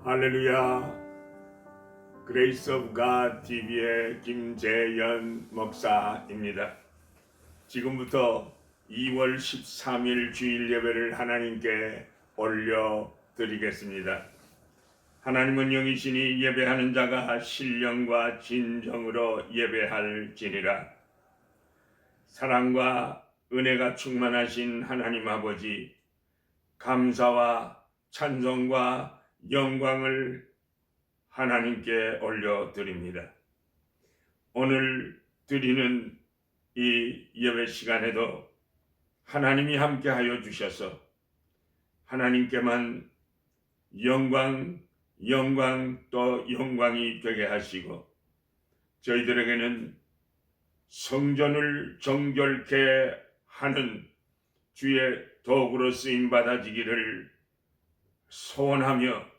할렐루야. 그레이스 오브 갓 TV의 김재현 목사입니다. 지금부터 2월 13일 주일 예배를 하나님께 올려드리겠습니다. 하나님은 영이시니 예배하는 자가 신령과 진정으로 예배할지니라. 사랑과 은혜가 충만하신 하나님 아버지, 감사와 찬송과 영광을 하나님께 올려드립니다. 오늘 드리는 이 예배 시간에도 하나님이 함께하여 주셔서 하나님께만 영광 또 영광이 되게 하시고 저희들에게는 성전을 정결케 하는 주의 도구로 쓰임 받아지기를 소원하며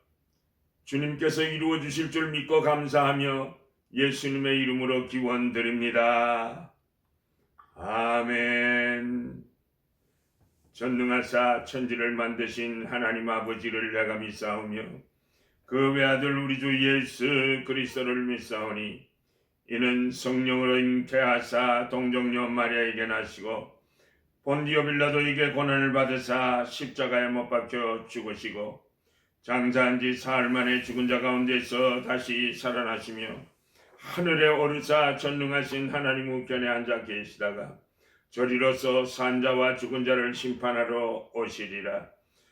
주님께서 이루어 주실 줄 믿고 감사하며 예수님의 이름으로 기원드립니다. 아멘. 전능하사 천지를 만드신 하나님 아버지를 내가 믿사오며 그 외아들 우리 주 예수 그리스도를 믿사오니 이는 성령으로 잉태하사 동정녀 마리아에게 나시고 본디오 빌라도에게 고난을 받으사 십자가에 못 박혀 죽으시고 장사한 지 사흘 만에 죽은 자 가운데서 다시 살아나시며 하늘에 오르사 전능하신 하나님 우편에 앉아 계시다가 저리로서 산 자와 죽은 자를 심판하러 오시리라.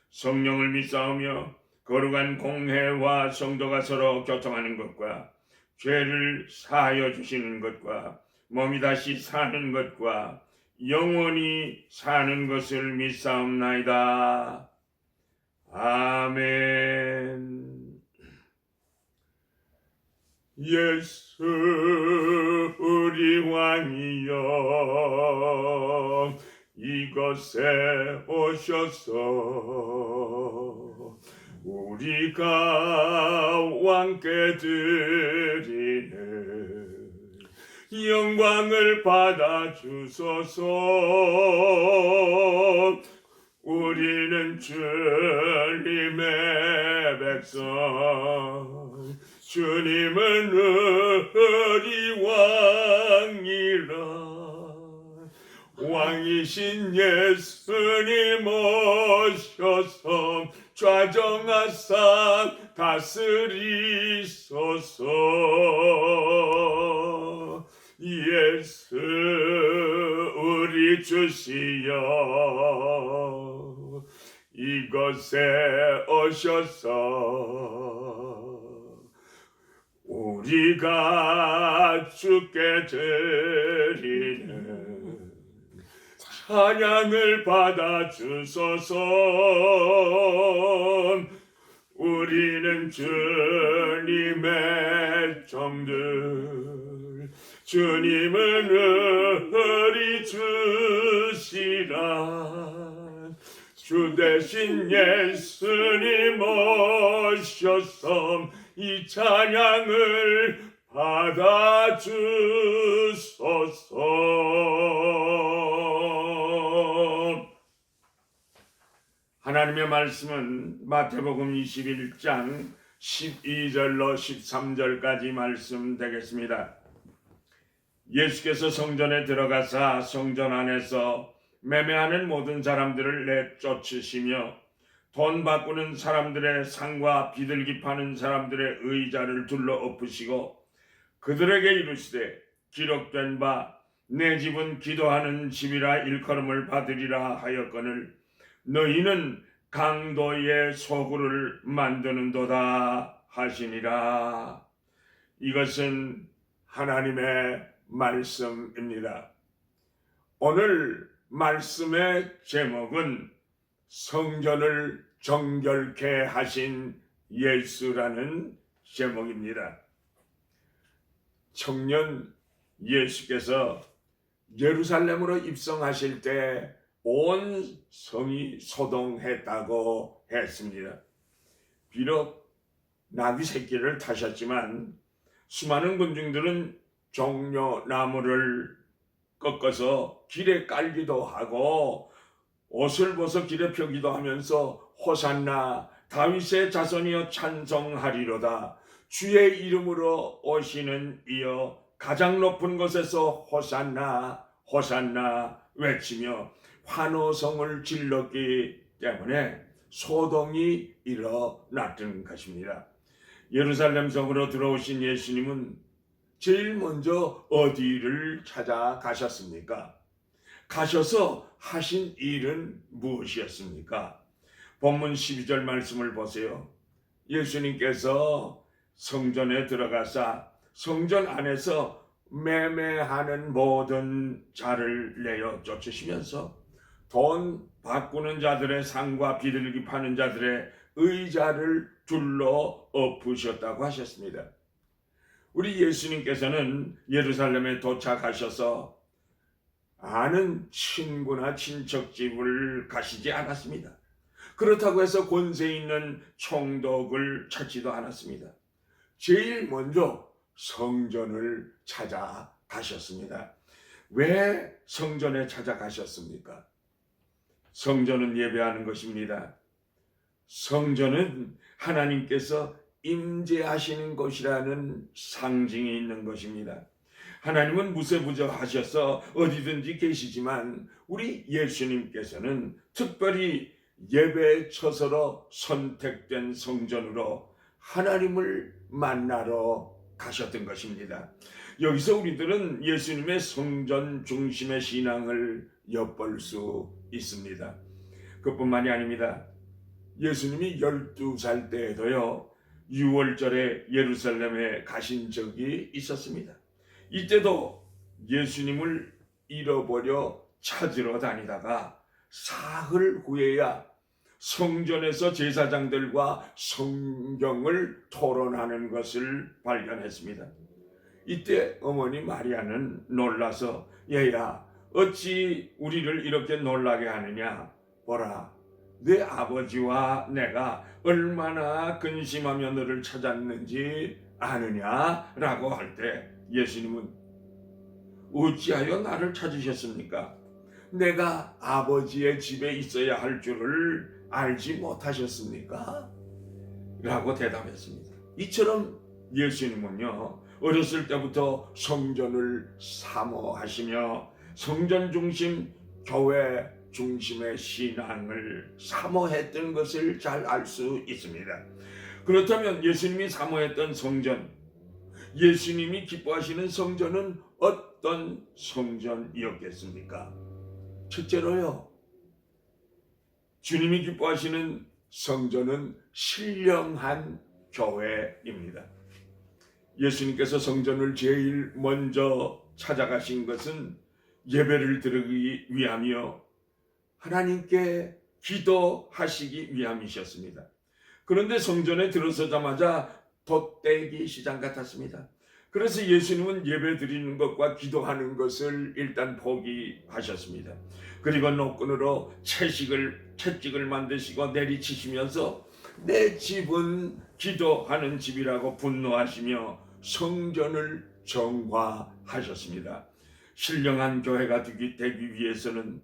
성령을 믿사오며 거룩한 공회와 성도가 서로 교통하는 것과 죄를 사하여 주시는 것과 몸이 다시 사는 것과 영원히 사는 것을 믿사옵나이다. 아멘. 예수 우리 왕이여 이곳에 오셔서 우리가 왕께 드리는 영광을 받아 주소서. 우리는 주님의 백성, 주님은 우리 왕이라. 왕이신 예수님 오셔서 좌정하사 다스리소서. 예수 우리 주시여 이곳에 오셔서 우리가 주께 드리는 찬양을 받아 주소서. 우리는 주님의 종들, 주님은 우리 주시라. 주 대신 예수님 오셔서 이 찬양을 받아 주소서. 하나님의 말씀은 마태복음 21장 12절로 13절까지 말씀 되겠습니다. 예수께서 성전에 들어가사 성전 안에서 매매하는 모든 사람들을 내쫓으시며 돈 바꾸는 사람들의 상과 비둘기 파는 사람들의 의자를 둘러 엎으시고 그들에게 이르시되 기록된 바 내 집은 기도하는 집이라 일컬음을 받으리라 하였거늘 너희는 강도의 소굴을 만드는도다 하시니라. 이것은 하나님의 말씀입니다. 오늘 말씀의 제목은 성전을 정결케 하신 예수라는 제목입니다. 청년 예수께서 예루살렘으로 입성하실 때 온 성이 소동했다고 했습니다. 비록 나귀 새끼를 타셨지만 수많은 군중들은 종려나무를 꺾어서 길에 깔기도 하고 옷을 벗어 길에 펴기도 하면서 호산나 다윗의 자손이여 찬송하리로다. 주의 이름으로 오시는 이여 가장 높은 곳에서 호산나 호산나 외치며 환호성을 질렀기 때문에 소동이 일어났던 것입니다. 예루살렘 성으로 들어오신 예수님은 제일 먼저 어디를 찾아가셨습니까? 가셔서 하신 일은 무엇이었습니까? 본문 12절 말씀을 보세요. 예수님께서 성전에 들어가사 성전 안에서 매매하는 모든 자를 내어 쫓으시면서 돈 바꾸는 자들의 상과 비둘기 파는 자들의 의자를 둘러 엎으셨다고 하셨습니다. 우리 예수님께서는 예루살렘에 도착하셔서 아는 친구나 친척집을 가시지 않았습니다. 그렇다고 해서 권세 있는 총독을 찾지도 않았습니다. 제일 먼저 성전을 찾아가셨습니다. 왜 성전에 찾아가셨습니까? 성전은 예배하는 것입니다. 성전은 하나님께서 임재하시는 곳이라는 상징이 있는 것입니다. 하나님은 무세부적하셔서 어디든지 계시지만 우리 예수님께서는 특별히 예배 처소로 선택된 성전으로 하나님을 만나러 가셨던 것입니다. 여기서 우리들은 예수님의 성전 중심의 신앙을 엿볼 수 있습니다. 그뿐만이 아닙니다. 예수님이 12살 때에도요 6월절에 예루살렘에 가신 적이 있었습니다. 이때도 예수님을 잃어버려 찾으러 다니다가 사흘 후에야 성전에서 제사장들과 성경을 토론하는 것을 발견했습니다. 이때 어머니 마리아는 놀라서 얘야 어찌 우리를 이렇게 놀라게 하느냐 보라 내 아버지와 내가 얼마나 근심하며 너를 찾았는지 아느냐라고 할 때 예수님은 어찌하여 나를 찾으셨습니까? 내가 아버지의 집에 있어야 할 줄을 알지 못하셨습니까? 라고 대답했습니다. 이처럼 예수님은요 어렸을 때부터 성전을 사모하시며 성전 중심 교회 중심의 신앙을 사모했던 것을 잘 알 수 있습니다. 그렇다면 예수님이 사모했던 성전, 예수님이 기뻐하시는 성전은 어떤 성전이었겠습니까? 첫째로요, 주님이 기뻐하시는 성전은 신령한 교회입니다. 예수님께서 성전을 제일 먼저 찾아가신 것은 예배를 드리기 위함이요 하나님께 기도하시기 위함이셨습니다. 그런데 성전에 들어서자마자 돛대기 시장 같았습니다. 그래서 예수님은 예배 드리는 것과 기도하는 것을 일단 포기하셨습니다. 그리고 노끈으로 채찍을 만드시고 내리치시면서 내 집은 기도하는 집이라고 분노하시며 성전을 정화하셨습니다. 신령한 교회가 되기 위해서는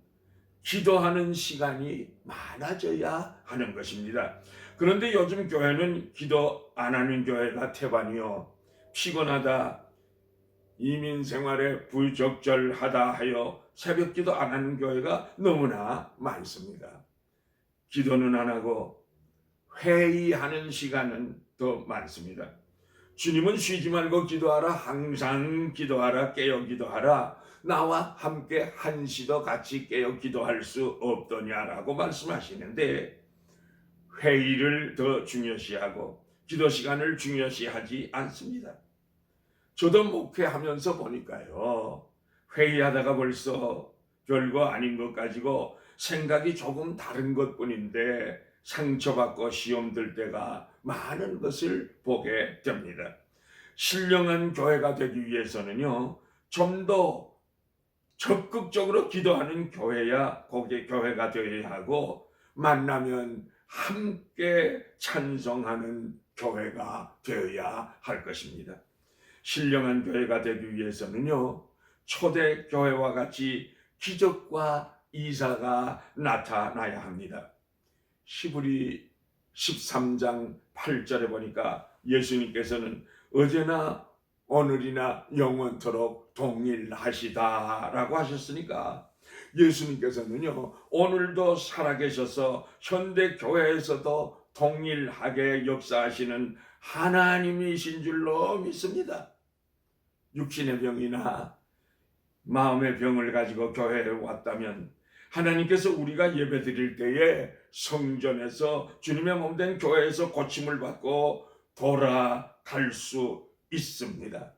기도하는 시간이 많아져야 하는 것입니다. 그런데 요즘 교회는 기도 안 하는 교회가 태반이요 피곤하다, 이민 생활에 부적절하다 하여 새벽 기도 안 하는 교회가 너무나 많습니다. 기도는 안 하고 회의하는 시간은 더 많습니다. 주님은 쉬지 말고 기도하라, 항상 기도하라, 깨어 기도하라, 나와 함께 한시도 같이 깨어 기도할 수 없더냐라고 말씀하시는데 회의를 더 중요시하고 기도 시간을 중요시하지 않습니다. 저도 목회하면서 보니까요 회의하다가 벌써 별거 아닌 것 가지고 생각이 조금 다른 것뿐인데 상처받고 시험 들 때가 많은 것을 보게 됩니다. 신령한 교회가 되기 위해서는요 좀 더 적극적으로 기도하는 교회야 거기에 교회가 되어야 하고 만나면 함께 찬송하는 교회가 되어야 할 것입니다. 신령한 교회가 되기 위해서는요 초대교회와 같이 기적과 이사가 나타나야 합니다. 히브리 13장 8절에 보니까 예수님께서는 어제나 오늘이나 영원토록 동일하시다라고 하셨으니까 예수님께서는요 오늘도 살아계셔서 현대교회에서도 동일하게 역사하시는 하나님이신 줄로 믿습니다. 육신의 병이나 마음의 병을 가지고 교회에 왔다면 하나님께서 우리가 예배 드릴 때에 성전에서 주님의 몸된 교회에서 고침을 받고 돌아갈 수 있습니다.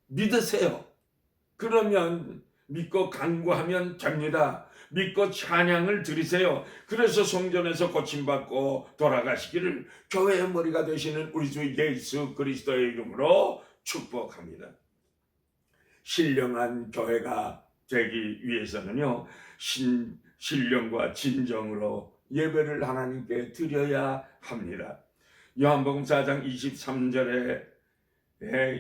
믿으세요. 그러면 믿고 간구하면 됩니다. 믿고 찬양을 드리세요. 그래서 성전에서 고침받고 돌아가시기를 교회의 머리가 되시는 우리 주 예수 그리스도의 이름으로 축복합니다. 신령한 교회가 되기 위해서는요 신령과 진정으로 예배를 하나님께 드려야 합니다. 요한복음 4장 23절에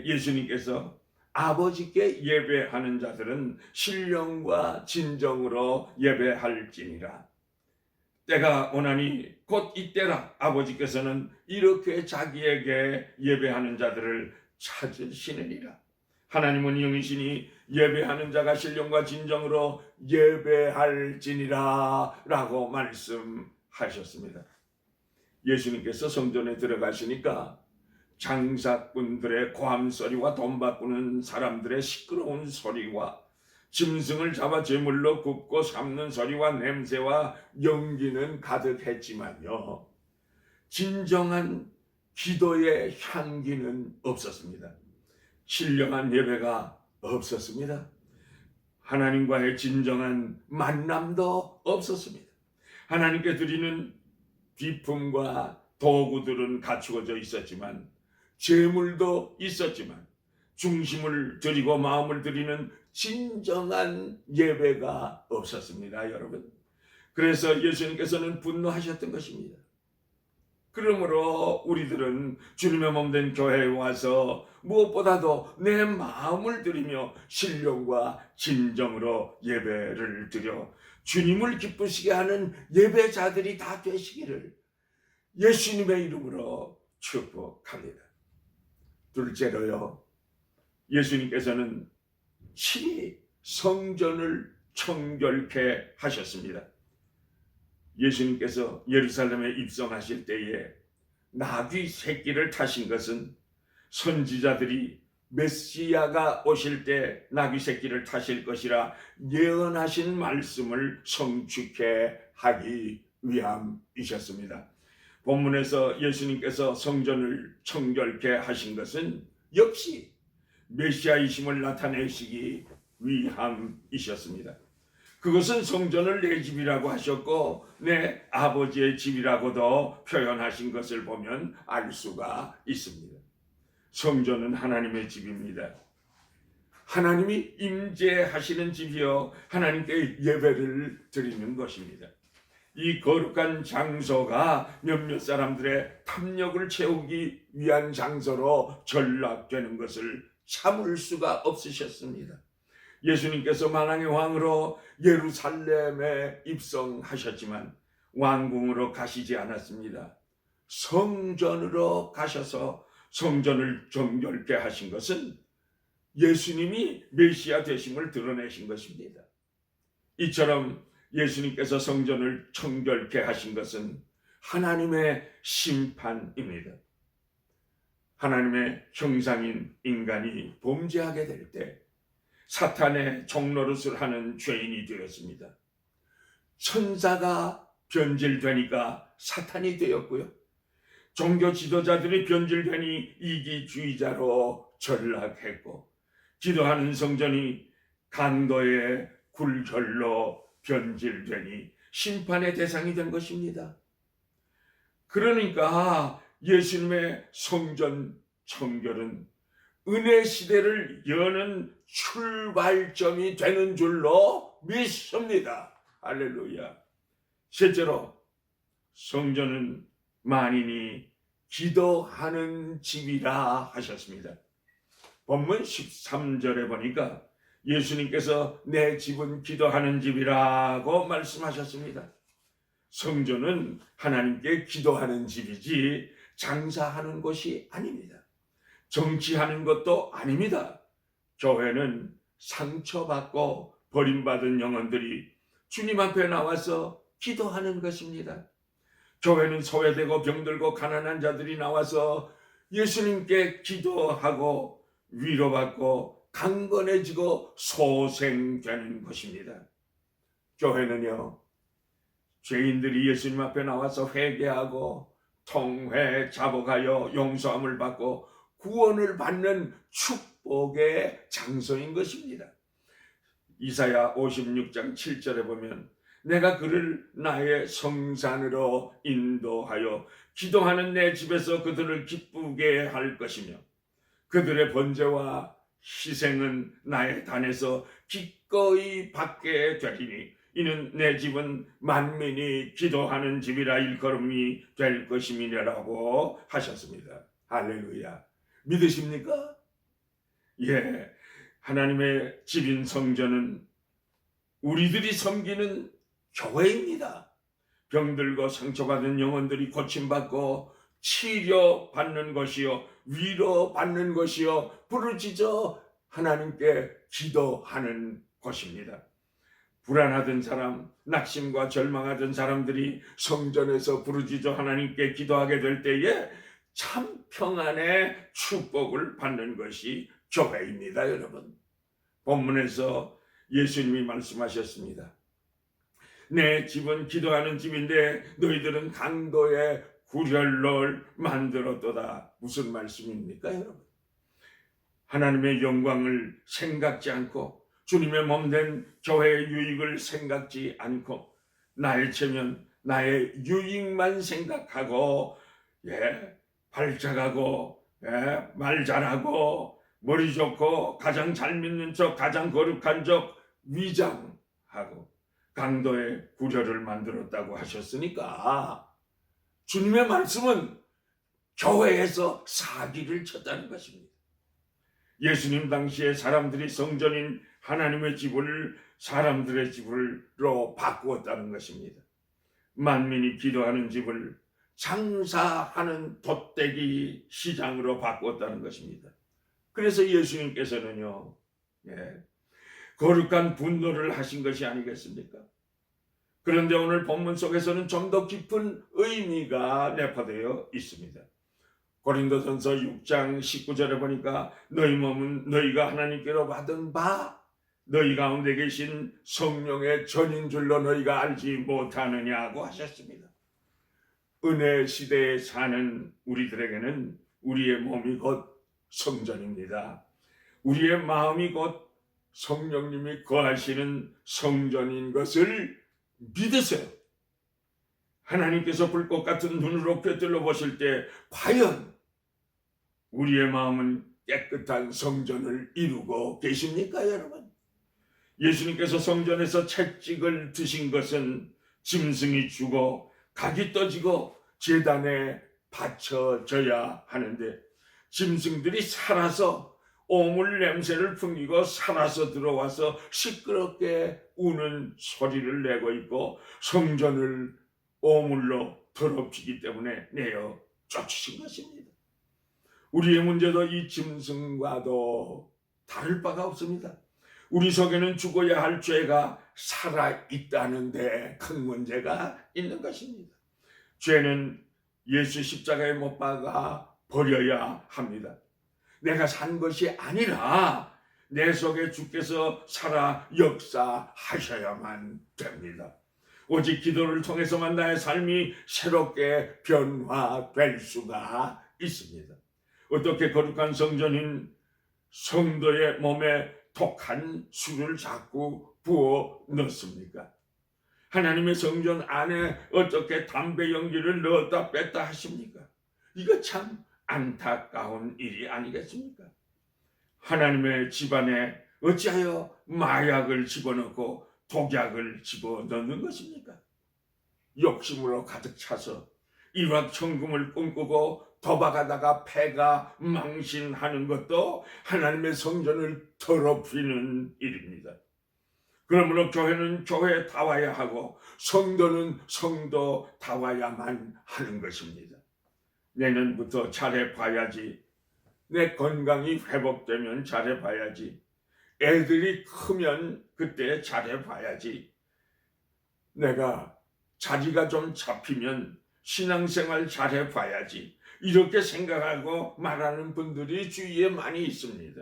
예수님께서 아버지께 예배하는 자들은 신령과 진정으로 예배할지니라. 때가 오나니 곧 이때라. 아버지께서는 이렇게 자기에게 예배하는 자들을 찾으시느니라. 하나님은 영이시니 예배하는 자가 신령과 진정으로 예배할지니라 라고 말씀하셨습니다. 예수님께서 성전에 들어가시니까 장사꾼들의 고함소리와 돈 바꾸는 사람들의 시끄러운 소리와 짐승을 잡아 제물로 굽고 삶는 소리와 냄새와 연기는 가득했지만요 진정한 기도의 향기는 없었습니다. 신령한 예배가 없었습니다. 하나님과의 진정한 만남도 없었습니다. 하나님께 드리는 비품과 도구들은 갖추어져 있었지만 제물도 있었지만 중심을 드리고 마음을 드리는 진정한 예배가 없었습니다, 여러분. 그래서 예수님께서는 분노하셨던 것입니다. 그러므로 우리들은 주님의 몸된 교회에 와서 무엇보다도 내 마음을 드리며 신령과 진정으로 예배를 드려 주님을 기쁘시게 하는 예배자들이 다 되시기를 예수님의 이름으로 축복합니다. 둘째로요, 예수님께서는 친히 성전을 청결케 하셨습니다. 예수님께서 예루살렘에 입성하실 때에 나귀 새끼를 타신 것은 선지자들이 메시아가 오실 때 나귀 새끼를 타실 것이라 예언하신 말씀을 성취케 하기 위함이셨습니다. 본문에서 예수님께서 성전을 청결케 하신 것은 역시 메시아이심을 나타내시기 위함이셨습니다. 그것은 성전을 내 집이라고 하셨고 내 아버지의 집이라고도 표현하신 것을 보면 알 수가 있습니다. 성전은 하나님의 집입니다. 하나님이 임재하시는 집이요 하나님께 예배를 드리는 것입니다. 이 거룩한 장소가 몇몇 사람들의 탐욕을 채우기 위한 장소로 전락되는 것을 참을 수가 없으셨습니다. 예수님께서 만왕의 왕으로 예루살렘에 입성하셨지만 왕궁으로 가시지 않았습니다. 성전으로 가셔서 성전을 정결케 하신 것은 예수님이 메시아 되심을 드러내신 것입니다. 이처럼 예수님께서 성전을 청결케 하신 것은 하나님의 심판입니다. 하나님의 형상인 인간이 범죄하게 될 때 사탄의 종노릇을 하는 죄인이 되었습니다. 천사가 변질되니까 사탄이 되었고요. 종교 지도자들이 변질되니 이기주의자로 전락했고 기도하는 성전이 강도의 굴절로 변질되니 심판의 대상이 된 것입니다. 그러니까 예수님의 성전 청결은 은혜 시대를 여는 출발점이 되는 줄로 믿습니다. 할렐루야. 실제로 성전은 만인이 기도하는 집이라 하셨습니다. 본문 13절에 보니까 예수님께서 내 집은 기도하는 집이라고 말씀하셨습니다. 성전은 하나님께 기도하는 집이지 장사하는 곳이 아닙니다. 정치하는 것도 아닙니다. 교회는 상처받고 버림받은 영혼들이 주님 앞에 나와서 기도하는 것입니다. 교회는 소외되고 병들고 가난한 자들이 나와서 예수님께 기도하고 위로받고 강건해지고 소생되는 것입니다. 교회는요, 죄인들이 예수님 앞에 나와서 회개하고 통회 자복하여 용서함을 받고 구원을 받는 축복의 장소인 것입니다. 이사야 56장 7절에 보면 내가 그를 나의 성산으로 인도하여 기도하는 내 집에서 그들을 기쁘게 할 것이며 그들의 번제와 희생은 나의 단에서 기꺼이 받게 되리니 이는 내 집은 만민이 기도하는 집이라 일컬음이 될 것임이라고 하셨습니다. 할렐루야. 믿으십니까? 예, 하나님의 집인 성전은 우리들이 섬기는 교회입니다. 병들고 상처받은 영혼들이 고침받고 치료받는 것이요, 위로받는 것이요, 부르짖어 하나님께 기도하는 곳입니다. 불안하던 사람, 낙심과 절망하던 사람들이 성전에서 부르짖어 하나님께 기도하게 될 때에 참 평안의 축복을 받는 것이 교회입니다, 여러분. 본문에서 예수님이 말씀하셨습니다. 내 집은 기도하는 집인데 너희들은 강도의 구렬을 만들었도다. 무슨 말씀입니까, 여러분? 하나님의 영광을 생각지 않고 주님의 몸된 교회의 유익을 생각지 않고 나의 체면, 나의 유익만 생각하고 발작하고 말 잘하고 머리 좋고 가장 잘 믿는 척, 가장 거룩한 척 위장하고 강도의 구려를 만들었다고 하셨으니까 주님의 말씀은 교회에서 사기를 쳤다는 것입니다. 예수님 당시에 사람들이 성전인 하나님의 집을 사람들의 집으로 바꾸었다는 것입니다. 만민이 기도하는 집을 장사하는 돛대기 시장으로 바꾸었다는 것입니다. 그래서 예수님께서는요, 거룩한 분노를 하신 것이 아니겠습니까? 그런데 오늘 본문 속에서는 좀 더 깊은 의미가 내포되어 있습니다. 고린도전서 6장 19절에 보니까 너희 몸은 너희가 하나님께로 받은 바 너희 가운데 계신 성령의 전인 줄로 너희가 알지 못하느냐고 하셨습니다. 은혜 시대에 사는 우리들에게는 우리의 몸이 곧 성전입니다. 우리의 마음이 곧 성령님이 거하시는 성전인 것을 믿으세요. 하나님께서 불꽃 같은 눈으로 꿰뚫어 보실 때 과연 우리의 마음은 깨끗한 성전을 이루고 계십니까, 여러분? 예수님께서 성전에서 채찍을 드신 것은 짐승이 죽어 각이 떠지고 제단에 바쳐져야 하는데 짐승들이 살아서 오물 냄새를 풍기고 살아서 들어와서 시끄럽게 우는 소리를 내고 있고 성전을 오물로 더럽히기 때문에 내어 쫓으신 것입니다. 우리의 문제도 이 짐승과도 다를 바가 없습니다. 우리 속에는 죽어야 할 죄가 살아있다는데 큰 문제가 있는 것입니다. 죄는 예수 십자가에 못 박아 버려야 합니다. 내가 산 것이 아니라 내 속에 주께서 살아 역사하셔야만 됩니다. 오직 기도를 통해서만 나의 삶이 새롭게 변화될 수가 있습니다. 어떻게 거룩한 성전인 성도의 몸에 독한 술을 자꾸 부어 넣습니까? 하나님의 성전 안에 어떻게 담배 연기를 넣었다 뺐다 하십니까? 이거 참 안타까운 일이 아니겠습니까? 하나님의 집안에 어찌하여 마약을 집어넣고 독약을 집어넣는 것입니까? 욕심으로 가득 차서 일확천금을 꿈꾸고 도박하다가 패가 망신하는 것도 하나님의 성전을 더럽히는 일입니다. 그러므로 교회는 교회다워야 하고 성도는 성도다워야만 하는 것입니다. 내년부터 잘해봐야지. 내 건강이 회복되면 잘해봐야지. 애들이 크면 그때 잘해봐야지. 내가 자리가 좀 잡히면 신앙생활 잘해봐야지. 이렇게 생각하고 말하는 분들이 주위에 많이 있습니다.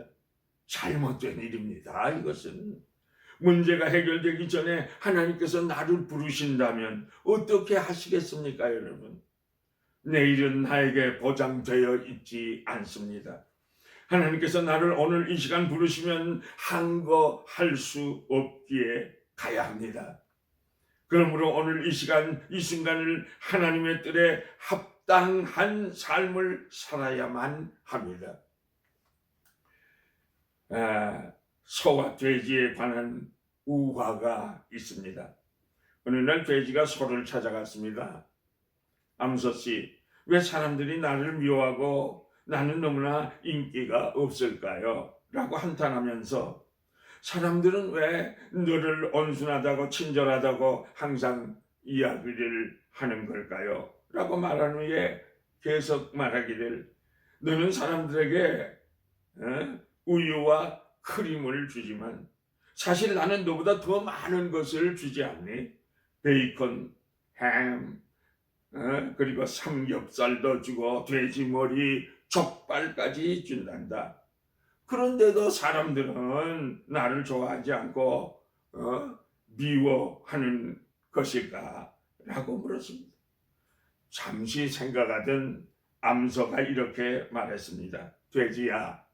잘못된 일입니다. 이것은 문제가 해결되기 전에 하나님께서 나를 부르신다면 어떻게 하시겠습니까, 여러분? 내일은 나에게 보장되어 있지 않습니다. 하나님께서 나를 오늘 이 시간 부르시면 한 거 할 수 없기에 가야 합니다. 그러므로 오늘 이 시간, 이 순간을 하나님의 뜻에 합당한 삶을 살아야만 합니다. 소와 돼지에 관한 우화가 있습니다. 어느 날 돼지가 소를 찾아갔습니다. 암소씨, 왜 사람들이 나를 미워하고 나는 너무나 인기가 없을까요? 라고 한탄하면서 사람들은 왜 너를 온순하다고 친절하다고 항상 이야기를 하는 걸까요? 라고 말한 후에 계속 말하기를 너는 사람들에게 우유와 크림을 주지만 사실 나는 너보다 더 많은 것을 주지 않니? 베이컨, 햄, 그리고 삼겹살도 주고 돼지머리, 족발까지 준단다. 그런데도 사람들은 나를 좋아하지 않고 미워하는 것일까? 라고 물었습니다. 잠시 생각하던 암소가 이렇게 말했습니다. 돼지야,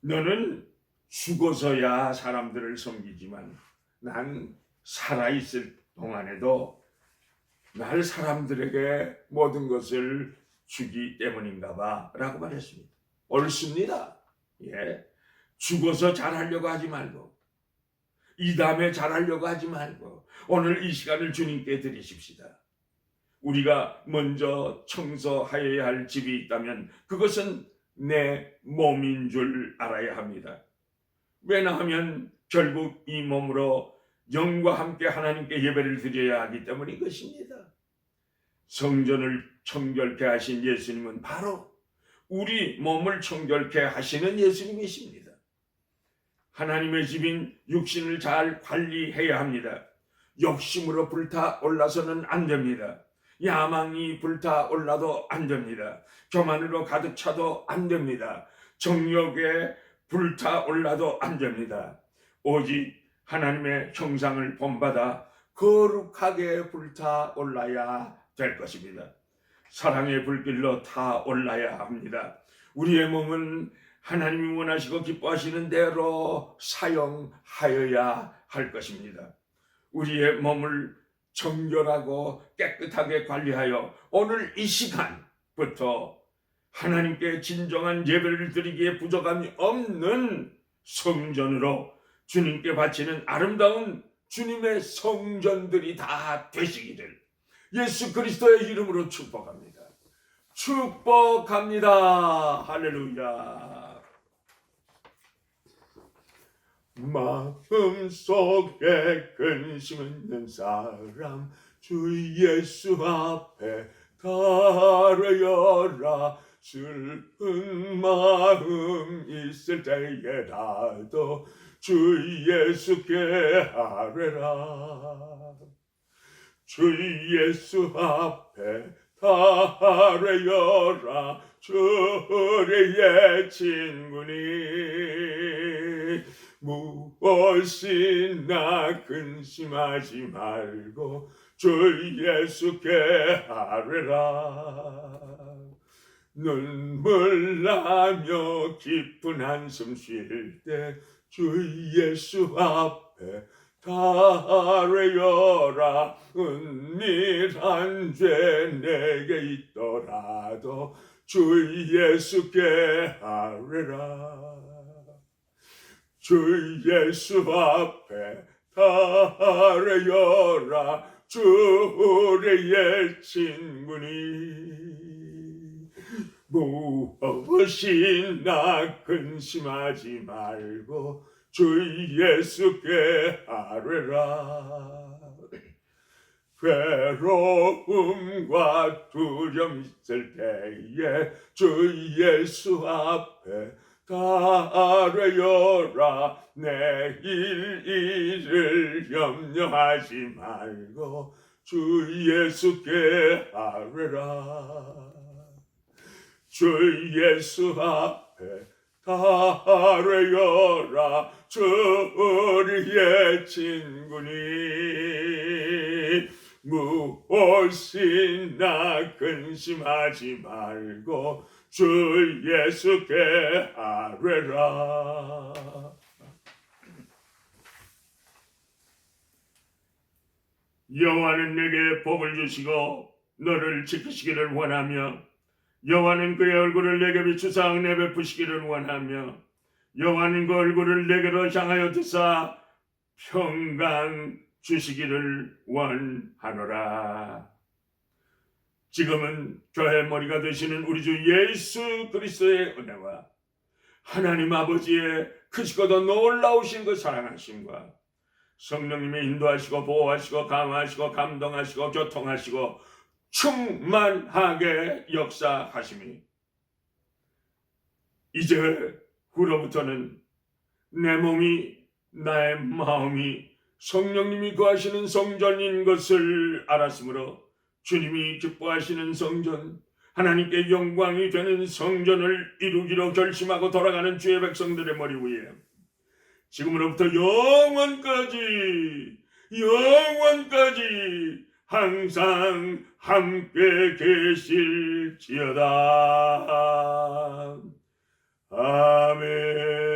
너는 죽어서야 사람들을 섬기지만 난 살아있을 동안에도 날 사람들에게 모든 것을 주기 때문인가 봐 라고 말했습니다. 옳습니다. 예, 죽어서 잘하려고 하지 말고 이 다음에 잘하려고 하지 말고 오늘 이 시간을 주님께 드리십시다. 우리가 먼저 청소하여야 할 집이 있다면 그것은 내 몸인 줄 알아야 합니다. 왜냐하면 결국 이 몸으로 영과 함께 하나님께 예배를 드려야 하기 때문인 것입니다. 성전을 청결케 하신 예수님은 바로 우리 몸을 청결케 하시는 예수님이십니다. 하나님의 집인 육신을 잘 관리해야 합니다. 욕심으로 불타올라서는 안 됩니다. 야망이 불타올라도 안 됩니다. 교만으로 가득 차도 안 됩니다. 정욕에 불타올라도 안 됩니다. 오직 하나님의 형상을 본받아 거룩하게 불타올라야 될 것입니다. 사랑의 불길로 타올라야 합니다. 우리의 몸은 하나님이 원하시고 기뻐하시는 대로 사용하여야 할 것입니다. 우리의 몸을 정결하고 깨끗하게 관리하여 오늘 이 시간부터 하나님께 진정한 예배를 드리기에 부족함이 없는 성전으로 주님께 바치는 아름다운 주님의 성전들이 다 되시기를 예수 그리스도의 이름으로 축복합니다. 축복합니다. 할렐루야. 마음속에 근심 있는 사람 주 예수 앞에 달아여라. 슬픈 마음 있을 때에라도 주 예수께 아뢰라. 주 예수 앞에 달아여라. 주의 친구니 무엇이나 근심하지 말고 주 예수께 아뢰라. 눈물 나며 깊은 한숨 쉴 때 주 예수 앞에 달아여라. 은밀한 죄 내게 있더라도 주 예수께 아뢰라. 주 예수 앞에 달아여라. 주의 친구니 무엇이나 근심하지 말고 주 예수께 아뢰라. 괴로움과 두려움 있을 때에 주 예수 앞에 다 아뢰어라. 내일 일을 염려하지 말고 주 예수께 아뢰라. 주 예수 앞에 다 아뢰어라. 주 우리의 친구니 무엇이나 근심하지 말고 주 예수께 아뢰라. 여호와는 내게 복을 주시고 너를 지키시기를 원하며 여호와는 그의 얼굴을 내게 비추사 은혜 베푸시기를 원하며 여호와는 그 얼굴을 내게로 향하여 드사 평강 주시기를 원하노라. 지금은 교회 머리가 되시는 우리 주 예수 그리스도의 은혜와 하나님 아버지의 크시고 더 놀라우신 그 사랑하심과 성령님의 인도하시고 보호하시고 강화하시고 감동하시고 교통하시고 충만하게 역사하심이 이제 후로부터는 내 몸이 나의 마음이 성령님이 거하시는 성전인 것을 알았으므로 주님이 기뻐하시는 성전, 하나님께 영광이 되는 성전을 이루기로 결심하고 돌아가는 주의 백성들의 머리 위에 지금으로부터 영원까지 항상 함께 계실지어다. 아멘.